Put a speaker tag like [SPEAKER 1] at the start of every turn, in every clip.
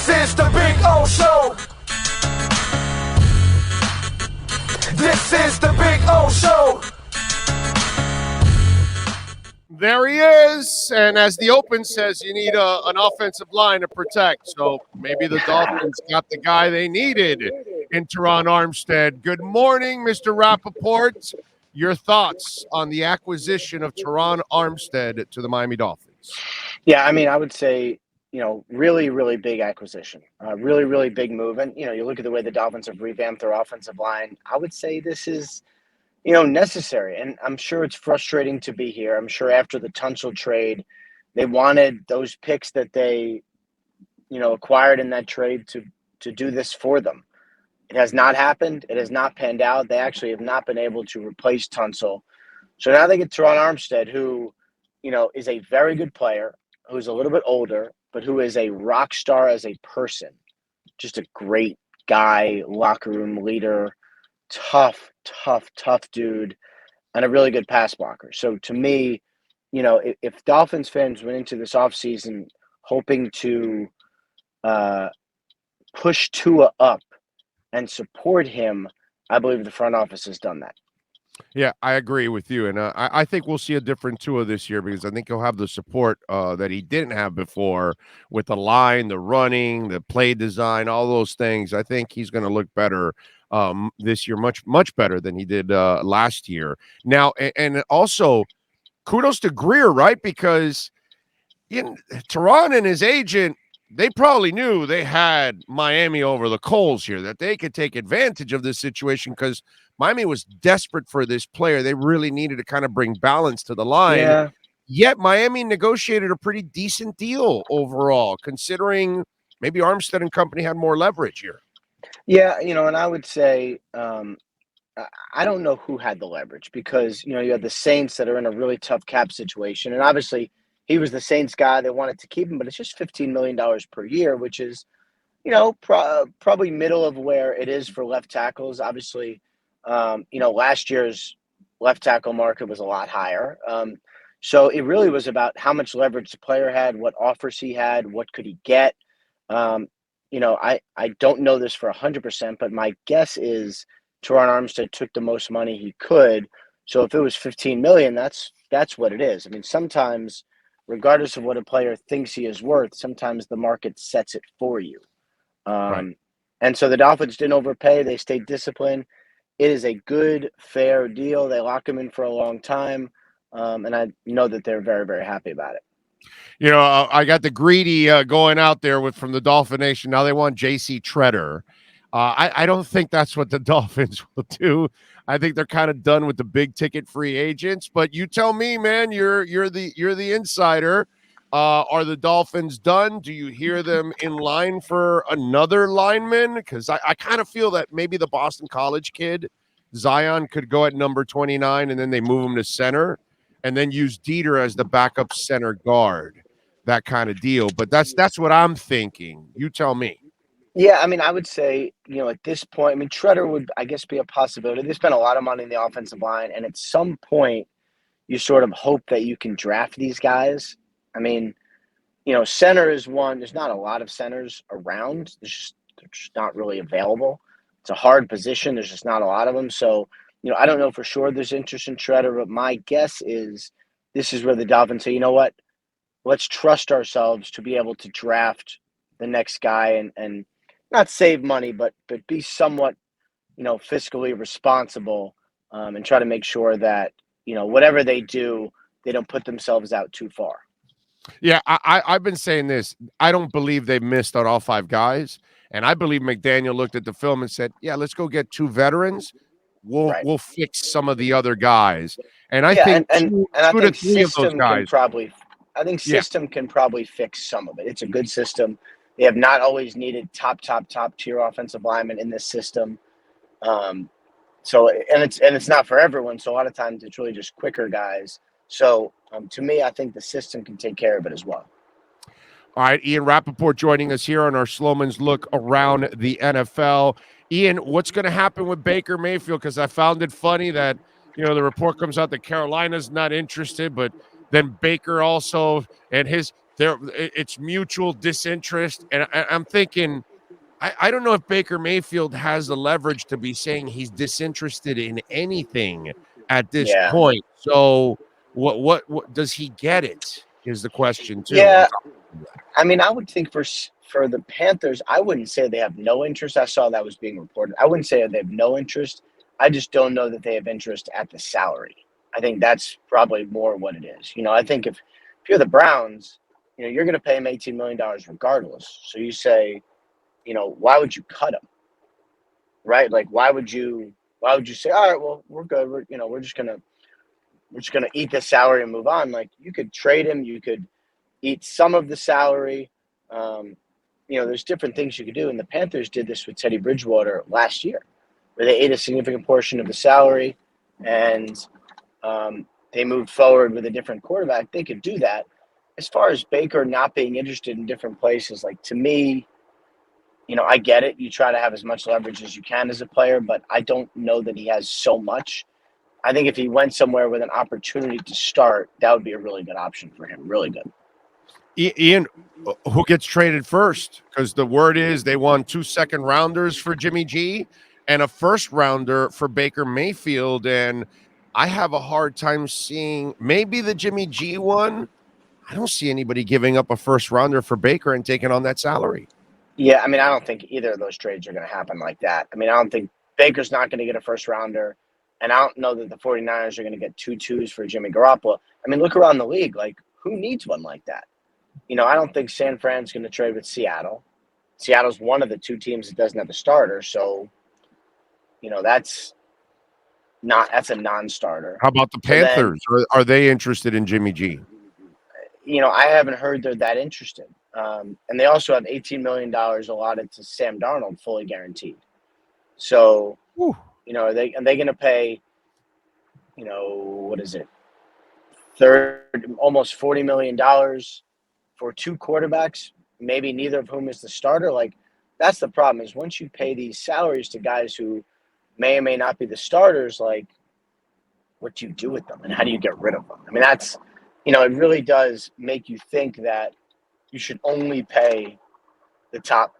[SPEAKER 1] This is the Big O Show. This is the Big O Show.
[SPEAKER 2] There he is. And as the Open says, you need an offensive line to protect. So maybe the Dolphins got the guy they needed in Teron Armstead. Good morning, Mr. Rapoport. Your thoughts on the acquisition of Teron Armstead to the Miami Dolphins?
[SPEAKER 3] Yeah, I mean, I would say, really, really big acquisition. Really, really big move. And, you look at the way the Dolphins have revamped their offensive line. I would say this is necessary. And I'm sure it's frustrating to be here. I'm sure after the Tunsil trade, they wanted those picks that they, acquired in that trade to do this for them. It has not happened. It has not panned out. They actually have not been able to replace Tunsil. So now they get Teron Armstead, who, is a very good player, who's a little bit older, but who is a rock star as a person. Just a great guy, locker room leader, tough dude, and a really good pass blocker. So to me, if Dolphins fans went into this offseason hoping to push Tua up and support him, I believe the front office has done that.
[SPEAKER 2] Yeah, I agree with you. And I think we'll see a different Tua this year because I think he'll have the support that he didn't have before with the line, the running, the play design, all those things. I think he's going to look better this year, much better than he did last year. Now, and also kudos to Greer, right? Because Teron and his agent, they probably knew they had Miami over the coals here, that they could take advantage of this situation because Miami was desperate for this player. They really needed to kind of bring balance to the line.
[SPEAKER 3] Yeah.
[SPEAKER 2] Yet Miami negotiated a pretty decent deal overall, considering maybe Armstead and company had more leverage here.
[SPEAKER 3] Yeah, and I would say I don't know who had the leverage because, you have the Saints that are in a really tough cap situation. And obviously he was the Saints guy. They wanted to keep him, but it's just $15 million per year, which is, probably middle of where it is for left tackles. Obviously, last year's left tackle market was a lot higher. So it really was about how much leverage the player had, what offers he had, what could he get. I don't know this for 100%, but my guess is Teron Armstead took the most money he could. So if it was $15 million, that's what it is. I mean, sometimes, regardless of what a player thinks he is worth, sometimes the market sets it for you.
[SPEAKER 2] Right.
[SPEAKER 3] And so the Dolphins didn't overpay. They stayed disciplined. It is a good, fair deal. They lock him in for a long time. And I know that they're very, very happy about it.
[SPEAKER 2] I got the greedy going out there from the Dolphin Nation. Now they want J.C. Treader. I don't think that's what the Dolphins will do. I think they're kind of done with the big ticket free agents. But you tell me, man, you're the insider. Are the Dolphins done? Do you hear them in line for another lineman? Because I kind of feel that maybe the Boston College kid, Zion, could go at number 29, and then they move him to center, and then use Dieter as the backup center guard. That kind of deal. But that's what I'm thinking. You tell me.
[SPEAKER 3] Yeah, I mean, I would say, at this point, Treader would, I guess, be a possibility. They spent a lot of money in the offensive line, and at some point, you sort of hope that you can draft these guys. I mean, center is one. There's not a lot of centers around. They're just not really available. It's a hard position. There's just not a lot of them. So, I don't know for sure there's interest in Treader, but my guess is this is where the Dolphins say, you know what? Let's trust ourselves to be able to draft the next guy and not save money, but be somewhat, fiscally responsible and try to make sure that, whatever they do, they don't put themselves out too far.
[SPEAKER 2] Yeah, I've been saying this. I don't believe they missed on all five guys. And I believe McDaniel looked at the film and said, yeah, let's go get two veterans. We'll fix some of the other guys. And I think two to three of those guys.
[SPEAKER 3] I think system can probably fix some of it. It's a good system. They have not always needed top tier offensive linemen in this system. So it's not for everyone. So a lot of times it's really just quicker guys. So to me, I think the system can take care of it as well.
[SPEAKER 2] All right, Ian Rapoport joining us here on our Slomin's Look Around the NFL. Ian, what's going to happen with Baker Mayfield? Because I found it funny that, the report comes out that Carolina's not interested, but then Baker also and his it's mutual disinterest, and I'm thinking. I don't know if Baker Mayfield has the leverage to be saying he's disinterested in anything at this
[SPEAKER 3] Yeah.
[SPEAKER 2] point. So what does he get it is the question too.
[SPEAKER 3] Yeah. I mean, I would think for the Panthers, I wouldn't say they have no interest. I saw that was being reported. I wouldn't say they have no interest. I just don't know that they have interest at the salary. I think that's probably more what it is. I think if you're the Browns, you're going to pay him $18 million regardless. So you say, why would you cut him? Right? Like, why would you say, all right, well, we're good. We're just gonna eat the salary and move on. Like, you could trade him. You could eat some of the salary. Um, there's different things you could do. And the Panthers did this with Teddy Bridgewater last year, where they ate a significant portion of the salary and they moved forward with a different quarterback. They could do that. As far as Baker not being interested in different places, like, to me, I get it. You try to have as much leverage as you can as a player, but I don't know that he has so much. I think if he went somewhere with an opportunity to start, that would be a really good option for him. Really good.
[SPEAKER 2] Ian, who gets traded first? Because the word is they won 2 second rounders for Jimmy G and a first rounder for Baker Mayfield. And I have a hard time seeing maybe the Jimmy G one. I don't see anybody giving up a first rounder for Baker and taking on that salary.
[SPEAKER 3] Yeah, I mean, I don't think either of those trades are going to happen like that. I mean, I don't think Baker's not going to get a first rounder, and I don't know that the 49ers are going to get 2 2s for Jimmy Garoppolo. I mean, look around the league. Like, who needs one like that? I don't think San Fran's going to trade with Seattle. Seattle's one of the 2 teams that doesn't have a starter, so that's a non-starter.
[SPEAKER 2] How about the
[SPEAKER 3] So then,
[SPEAKER 2] Panthers? Are they interested in Jimmy G?
[SPEAKER 3] I haven't heard they're that interested. And they also have $18 million allotted to Sam Darnold, fully guaranteed. So,
[SPEAKER 2] Whew.
[SPEAKER 3] are they going to pay, what is it, almost $40 million for 2 quarterbacks, maybe neither of whom is the starter? Like, that's the problem, is once you pay these salaries to guys who may or may not be the starters, like, what do you do with them and how do you get rid of them? I mean, that's, it really does make you think that you should only pay the top,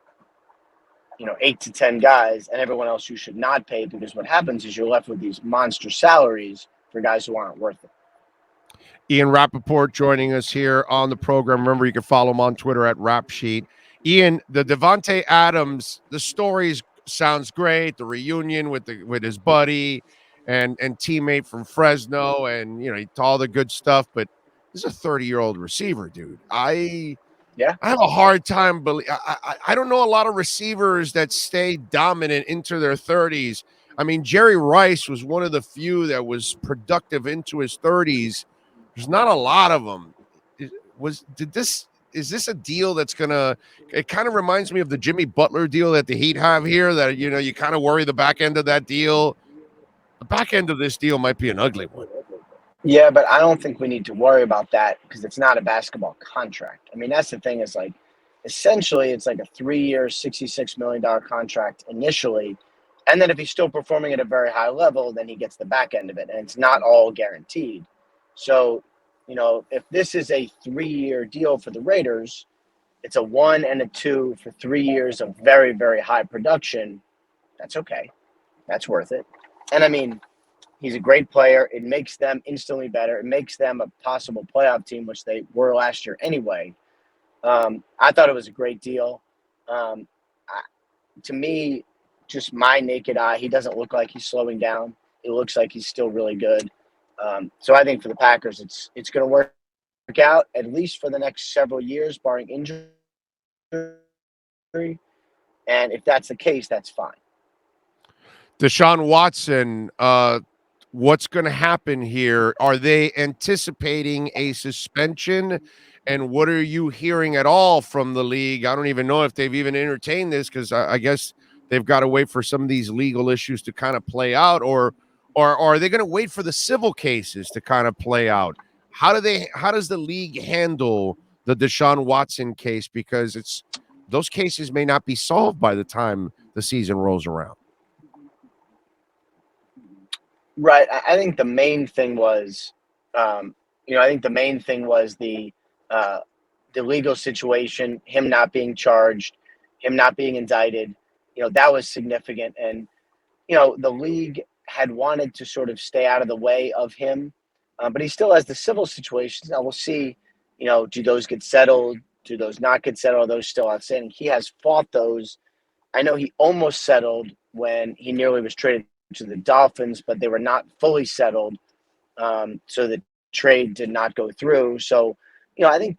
[SPEAKER 3] 8 to 10 guys, and everyone else you should not pay, because what happens is you're left with these monster salaries for guys who aren't worth it.
[SPEAKER 2] Ian Rapoport joining us here on the program. Remember, you can follow him on Twitter at RapSheet. Ian, the Devontae Adams, the stories sounds great. The reunion with his buddy and teammate from Fresno, and all the good stuff. But this is a 30-year-old receiver, dude. I have a hard time I don't know a lot of receivers that stay dominant into their 30s. I mean, Jerry Rice was one of the few that was productive into his 30s. There's not a lot of them. Is this a deal that's gonna? It kind of reminds me of the Jimmy Butler deal that the Heat have here. That you kind of worry the back end of that deal. The back end of this deal might be an ugly one.
[SPEAKER 3] Yeah, but I don't think we need to worry about that because it's not a basketball contract. I mean, that's the thing, is like, essentially it's like a 3-year, $66 million contract initially. And then if he's still performing at a very high level, then he gets the back end of it. And it's not all guaranteed. So, if this is a 3-year deal for the Raiders, it's a 1 and a 2 for 3 years of very, very high production. That's okay. That's worth it. And I mean, he's a great player. It makes them instantly better. It makes them a possible playoff team, which they were last year anyway. I thought it was a great deal. To me, just my naked eye, he doesn't look like he's slowing down. It looks like he's still really good. So I think for the Packers, it's going to work out at least for the next several years, barring injury. And if that's the case, that's fine.
[SPEAKER 2] Deshaun Watson, what's going to happen here? Are they anticipating a suspension? And what are you hearing at all from the league? I don't even know if they've even entertained this, because I guess they've got to wait for some of these legal issues to kind of play out, or are they going to wait for the civil cases to kind of play out? How does the league handle the Deshaun Watson case? Because those cases may not be solved by the time the season rolls around.
[SPEAKER 3] Right. I think the main thing was, the the legal situation, him not being charged, him not being indicted, that was significant. And, the league had wanted to sort of stay out of the way of him, but he still has the civil situations. Now we'll see, do those get settled? Do those not get settled? Are those still outstanding? He has fought those. I know he almost settled when he nearly was traded to the Dolphins, but they were not fully settled. So the trade did not go through. So, I think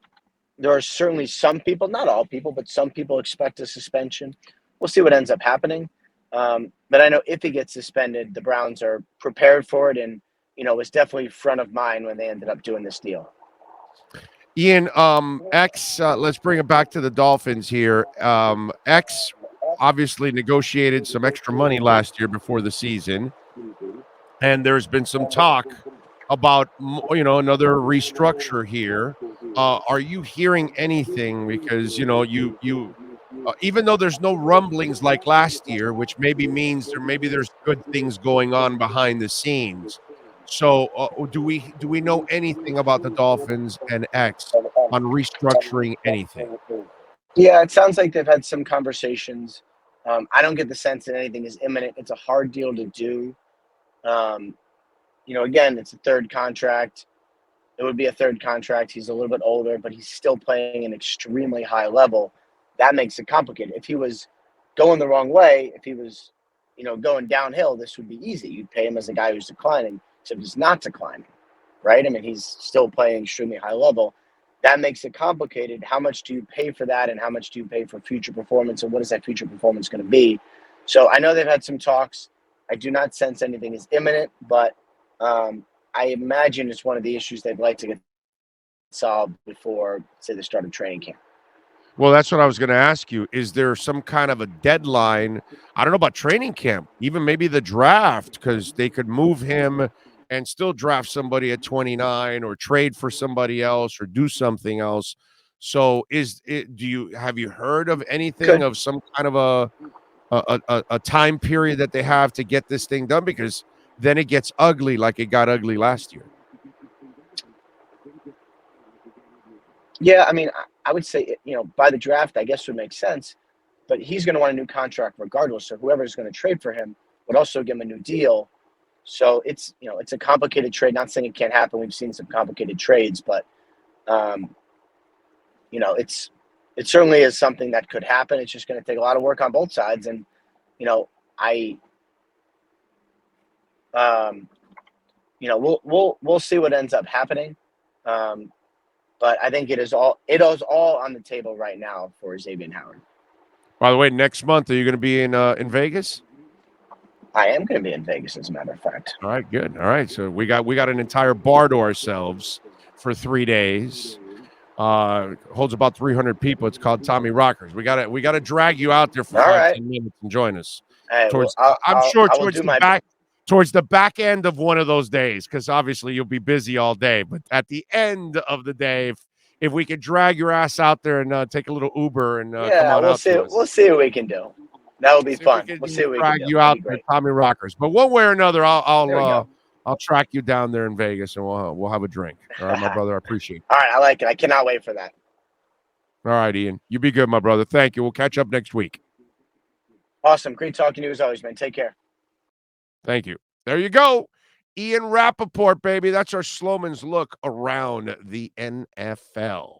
[SPEAKER 3] there are certainly some people, not all people, but some people expect a suspension. We'll see what ends up happening. But I know if he gets suspended, the Browns are prepared for it. And, it was definitely front of mind when they ended up doing this deal.
[SPEAKER 2] Ian, let's bring it back to the Dolphins here. X obviously negotiated some extra money last year before the season, and there's been some talk about, another restructure here. Are you hearing anything? Because, even though there's no rumblings like last year, which maybe means there's good things going on behind the scenes. So, do we know anything about the Dolphins and X on restructuring anything?
[SPEAKER 3] Yeah, it sounds like they've had some conversations. I don't get the sense that anything is imminent. It's a hard deal to do. Again, it's a third contract. It would be a third contract. He's a little bit older, but he's still playing an extremely high level. That makes it complicated. If he was going the wrong way, if he was, going downhill, this would be easy. You'd pay him as a guy who's declining, except he's not declining, right? I mean, he's still playing extremely high level. That makes it complicated. How much do you pay for that, and how much do you pay for future performance, and what is that future performance going to be? So I know they've had some talks. I do not sense anything is imminent, but I imagine it's one of the issues they'd like to get solved before, say, the start of training camp.
[SPEAKER 2] Well, that's what I was going to ask you. Is there some kind of a deadline? I don't know about training camp, even maybe the draft, because they could move him and still draft somebody at 29 or trade for somebody else or do something else. So have you heard of anything of some kind of a time period that they have to get this thing done? Because then it gets ugly like it got ugly last year.
[SPEAKER 3] Yeah, I mean, I would say, by the draft, I guess would make sense, but he's going to want a new contract regardless. So whoever's going to trade for him would also give him a new deal. So it's a complicated trade. Not saying it can't happen. We've seen some complicated trades, but it certainly is something that could happen. It's just going to take a lot of work on both sides. And we'll see what ends up happening. But I think it is all on the table right now for Xavier Howard.
[SPEAKER 2] By the way, next month, are you going to be in Vegas?
[SPEAKER 3] I am going to be in Vegas, as a matter of fact.
[SPEAKER 2] All right, good. All right, so we got an entire bar to ourselves for 3 days. Holds about 300 people. It's called Tommie Rockers. We got to drag you out there for 5-10 minutes and join us.
[SPEAKER 3] Hey,
[SPEAKER 2] towards the back end of one of those days, because obviously you'll be busy all day. But at the end of the day, if we could drag your ass out there and take a little Uber and come on out to us.
[SPEAKER 3] We'll see what we can do. That will be fun. We'll see what we can
[SPEAKER 2] drag you out there, Tommie Rockers. But one way or another, I'll track you down there in Vegas and we'll have a drink. All right, my brother. I appreciate it.
[SPEAKER 3] All right, I like it. I cannot wait for that.
[SPEAKER 2] All right, Ian. You be good, my brother. Thank you. We'll catch up next week.
[SPEAKER 3] Awesome. Great talking to you as always, man. Take care.
[SPEAKER 2] Thank you. There you go. Ian Rapoport, baby. That's our Slomin's look around the NFL.